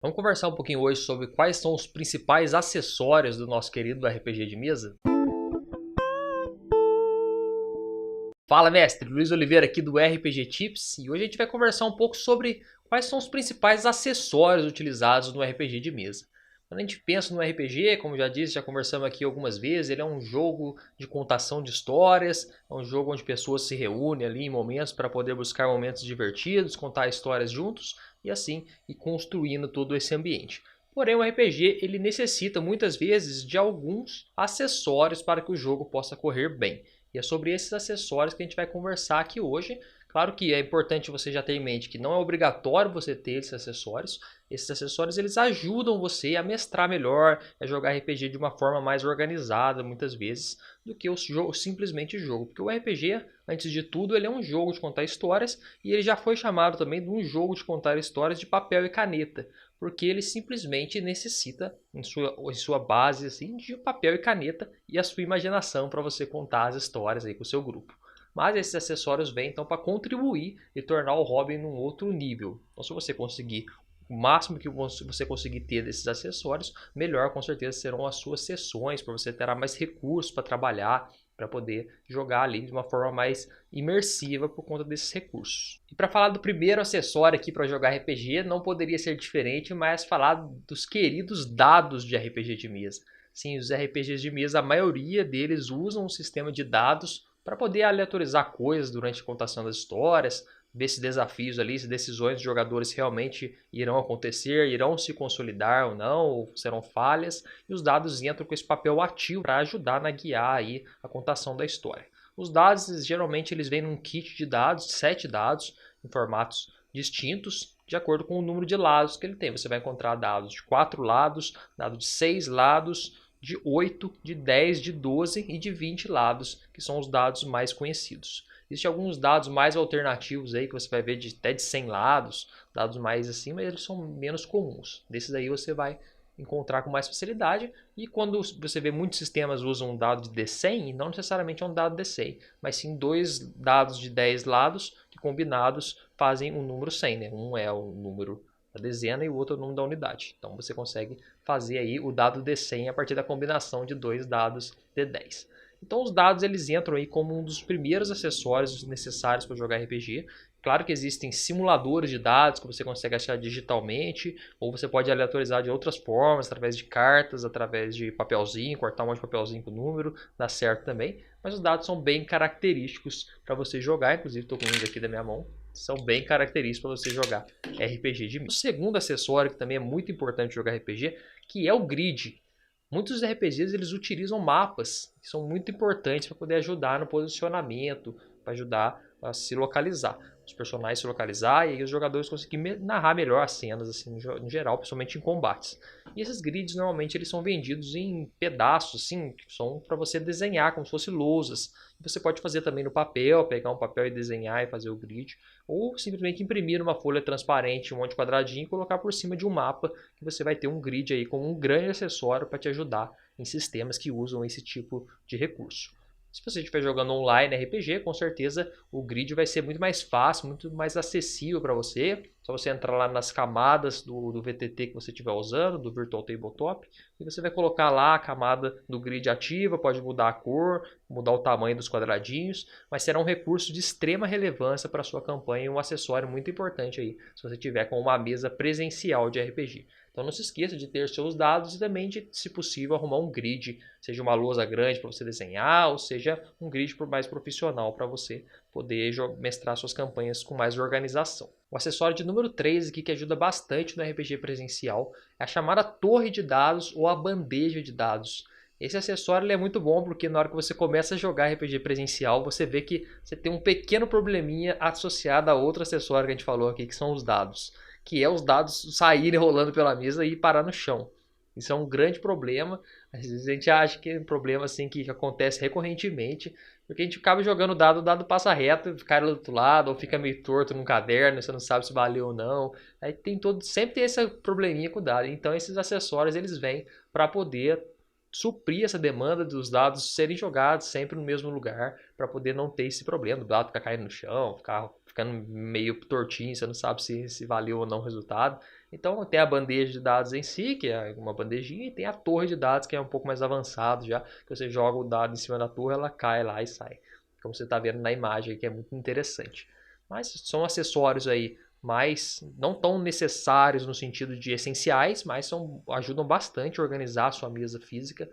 Vamos conversar um pouquinho hoje sobre quais são os principais acessórios do nosso querido RPG de mesa? Fala, mestre! Luiz Oliveira aqui do RPG Tips e hoje a gente vai conversar um pouco sobre quais são os principais acessórios utilizados no RPG de mesa. Quando a gente pensa no RPG, como já disse, já conversamos aqui algumas vezes, ele é um jogo de contação de histórias, é um jogo onde pessoas se reúnem ali em momentos para poder buscar momentos divertidos, contar histórias juntos e assim ir construindo todo esse ambiente. Porém, o RPG ele necessita muitas vezes de alguns acessórios para que o jogo possa correr bem. E é sobre esses acessórios que a gente vai conversar aqui hoje. Claro que é importante você já ter em mente que não é obrigatório você ter esses acessórios. Esses acessórios eles ajudam você a mestrar melhor, a jogar RPG de uma forma mais organizada muitas vezes do que o jogo, simplesmente jogo. Porque o RPG, antes de tudo, ele é um jogo de contar histórias e ele já foi chamado também de um jogo de contar histórias de papel e caneta, porque ele simplesmente necessita em sua base assim, de papel e caneta e a sua imaginação para você contar as histórias aí com o seu grupo. Mas esses acessórios vêm então para contribuir e tornar o hobby num outro nível. Então se você conseguir o máximo que você conseguir ter desses acessórios, melhor com certeza serão as suas sessões, para você ter mais recursos para trabalhar, para poder jogar ali de uma forma mais imersiva por conta desses recursos. E para falar do primeiro acessório aqui para jogar RPG, não poderia ser diferente, mas falar dos queridos dados de RPG de mesa. Sim, os RPGs de mesa, a maioria deles usam um sistema de dados para poder aleatorizar coisas durante a contação das histórias, ver se desafios ali, se decisões dos jogadores realmente irão acontecer, irão se consolidar ou não, ou serão falhas, e os dados entram com esse papel ativo para ajudar a guiar aí a contação da história. Os dados, geralmente, eles vêm num kit de dados, 7 dados, em formatos distintos, de acordo com o número de lados que ele tem. Você vai encontrar dados de 4 lados, dados de 6 lados, de 8, de 10, de 12 e de 20 lados, que são os dados mais conhecidos. Existem alguns dados mais alternativos aí que você vai ver até de 100 lados, dados mais assim, mas eles são menos comuns. Desses aí você vai encontrar com mais facilidade. E quando você vê muitos sistemas usam um dado de D100, não necessariamente é um dado D100, mas sim dois dados de 10 lados que combinados fazem o número 100, né? Um é o número da dezena e o outro é o número da unidade. Então você consegue fazer aí o dado D100 a partir da combinação de dois dados D10. Então os dados eles entram aí como um dos primeiros acessórios necessários para jogar RPG. Claro que existem simuladores de dados que você consegue achar digitalmente, ou você pode aleatorizar de outras formas, através de cartas, através de papelzinho, cortar um monte de papelzinho com o número, dá certo também. Mas os dados são bem característicos para você jogar, inclusive estou com um aqui da minha mão, são bem característicos para você jogar RPG de mesa. O segundo acessório que também é muito importante jogar RPG, que é o grid. Muitos RPGs eles utilizam mapas que são muito importantes para poder ajudar no posicionamento, para ajudar a se localizar, os personagens se localizar e aí os jogadores conseguirem narrar melhor as cenas assim no geral, principalmente em combates. E esses grids normalmente eles são vendidos em pedaços, assim, que são para você desenhar como se fossem lousas. Você pode fazer também no papel, pegar um papel e desenhar e fazer o grid, ou simplesmente imprimir uma folha transparente, um monte de quadradinho e colocar por cima de um mapa, que você vai ter um grid aí como um grande acessório para te ajudar em sistemas que usam esse tipo de recurso. Se você estiver jogando online RPG, com certeza o grid vai ser muito mais fácil, muito mais acessível para você. Só você entrar lá nas camadas do VTT que você estiver usando, do Virtual Tabletop, e você vai colocar lá a camada do grid ativa, pode mudar a cor, mudar o tamanho dos quadradinhos, mas será um recurso de extrema relevância para a sua campanha e um acessório muito importante aí, se você tiver com uma mesa presencial de RPG. Então não se esqueça de ter seus dados e também de, se possível, arrumar um grid, seja uma lousa grande para você desenhar, ou seja um grid mais profissional para você poder mestrar suas campanhas com mais organização. O acessório de número 3 aqui que ajuda bastante no RPG presencial é a chamada torre de dados ou a bandeja de dados. Esse acessório é muito bom porque na hora que você começa a jogar RPG presencial, você vê que você tem um pequeno probleminha associado a outro acessório que a gente falou aqui, que são os dados. Que é os dados saírem rolando pela mesa e parar no chão. Isso é um grande problema. Às vezes a gente acha que é um problema assim que acontece recorrentemente, porque a gente acaba jogando o dado passa reto, cai do outro lado, ou fica meio torto no caderno, você não sabe se valeu ou não. Aí tem sempre tem esse probleminha com o dado. Então esses acessórios eles vêm para poder suprir essa demanda dos dados serem jogados sempre no mesmo lugar, para poder não ter esse problema, o dado ficar caindo no chão, ficando meio tortinho, você não sabe se valeu ou não o resultado. Então tem a bandeja de dados em si, que é uma bandejinha, e tem a torre de dados, que é um pouco mais avançado já, que você joga o dado em cima da torre, ela cai lá e sai. Como você está vendo na imagem, que é muito interessante. Mas são acessórios aí mais não tão necessários no sentido de essenciais, mas ajudam bastante a organizar a sua mesa física.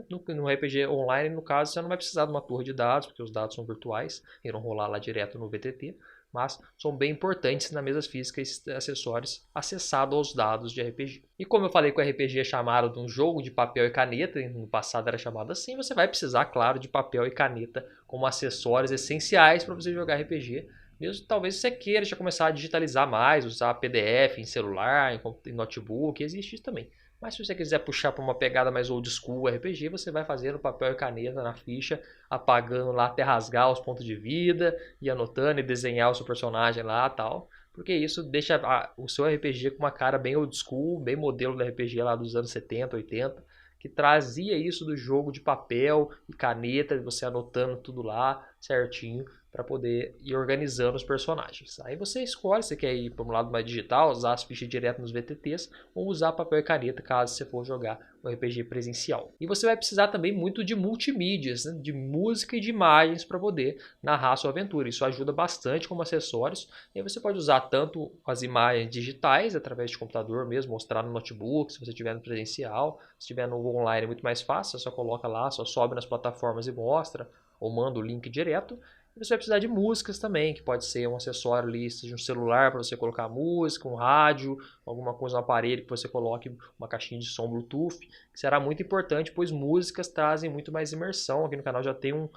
No RPG online, no caso, você não vai precisar de uma torre de dados, porque os dados são virtuais, irão rolar lá direto no VTT, mas são bem importantes na mesa física esses acessórios acessados aos dados de RPG. E como eu falei que o RPG é chamado de um jogo de papel e caneta, no passado era chamado assim, você vai precisar, claro, de papel e caneta como acessórios essenciais para você jogar RPG. Mesmo talvez você queira já começar a digitalizar mais, usar PDF em celular, em notebook, existe isso também. Mas se você quiser puxar para uma pegada mais old school RPG, você vai fazendo papel e caneta na ficha, apagando lá até rasgar os pontos de vida, e anotando e desenhar o seu personagem lá e tal. Porque isso deixa o seu RPG com uma cara bem old school, bem modelo do RPG lá dos anos 70, 80, que trazia isso do jogo de papel e caneta, você anotando tudo lá certinho para poder ir organizando os personagens. Aí você escolhe se quer ir para um lado mais digital, usar as fichas direto nos VTTs, ou usar papel e caneta caso você for jogar o RPG presencial. E você vai precisar também muito de multimídias, né? De música e de imagens para poder narrar a sua aventura. Isso ajuda bastante como acessórios. E aí você pode usar tanto as imagens digitais, através de computador mesmo, mostrar no notebook, se você estiver no presencial. Se estiver no online é muito mais fácil, você só coloca lá, só sobe nas plataformas e mostra, ou manda o link direto. Você vai precisar de músicas também, que pode ser um acessório ali, seja um celular para você colocar música, um rádio, alguma coisa no aparelho que você coloque uma caixinha de som Bluetooth, que será muito importante, pois músicas trazem muito mais imersão. Aqui no canal já tem um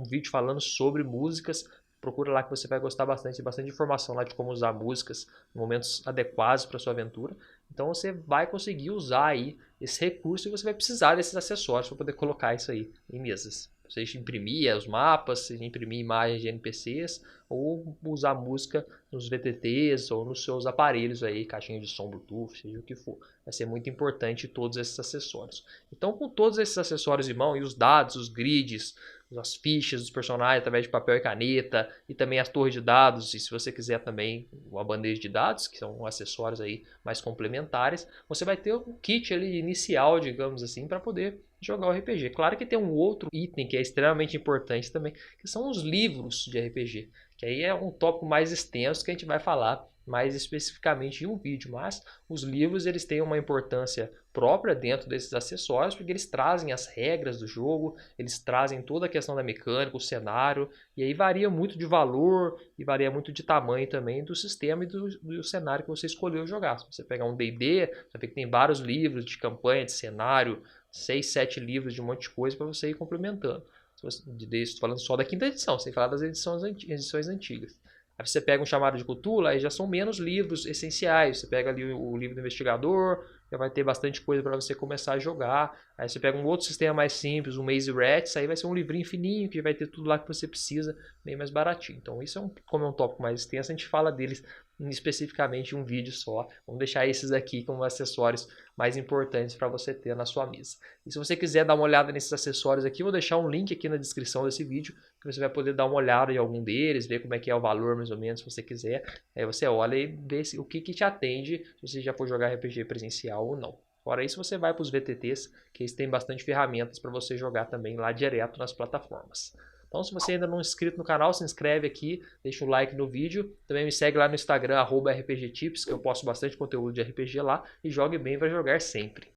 vídeo falando sobre músicas. Procura lá que você vai gostar bastante, tem bastante informação lá de como usar músicas em momentos adequados para sua aventura. Então você vai conseguir usar aí esse recurso e você vai precisar desses acessórios para poder colocar isso aí em mesas. Você imprimir os mapas, imprimir imagens de NPCs ou usar música nos VTTs ou nos seus aparelhos aí, caixinha de som Bluetooth, seja o que for. Vai ser muito importante todos esses acessórios. Então, com todos esses acessórios em mão e os dados, os grids, as fichas dos personagens através de papel e caneta e também as torres de dados, e se você quiser também uma bandeja de dados, que são acessórios aí mais complementares, você vai ter um kit ali inicial, digamos assim, para poder jogar o RPG. Claro que tem um outro item que é extremamente importante também, que são os livros de RPG, que aí é um tópico mais extenso que a gente vai falar mais especificamente em um vídeo, mas os livros eles têm uma importância própria dentro desses acessórios, porque eles trazem as regras do jogo, eles trazem toda a questão da mecânica, o cenário, e aí varia muito de valor e varia muito de tamanho também do sistema e do cenário que você escolheu jogar. Se você pegar um D&D, você vai ver que tem vários livros de campanha, de cenário, 6, 7 livros de um monte de coisa para você ir complementando. Estou falando só da quinta edição, sem falar das edições antigas. Aí você pega um chamado de Cthulhu, aí já são menos livros essenciais. Você pega ali o livro do investigador, já vai ter bastante coisa para você começar a jogar. Aí você pega um outro sistema mais simples, um Maze Rats, aí vai ser um livrinho fininho que vai ter tudo lá que você precisa, bem mais baratinho. Então isso como é um tópico mais extenso, a gente fala deles especificamente em um vídeo só. Vamos deixar esses aqui como acessórios mais importantes para você ter na sua mesa. E se você quiser dar uma olhada nesses acessórios aqui, eu vou deixar um link aqui na descrição desse vídeo, que você vai poder dar uma olhada em algum deles, ver como é que é o valor mais ou menos, se você quiser. Aí você olha e vê o que te atende, se você já for jogar RPG presencial ou não. Fora isso, você vai para os VTTs, que eles têm bastante ferramentas para você jogar também lá direto nas plataformas. Então, se você ainda não é inscrito no canal, se inscreve aqui, deixa um like no vídeo. Também me segue lá no Instagram, @RPGtips, que eu posto bastante conteúdo de RPG lá. E jogue bem, vai jogar sempre.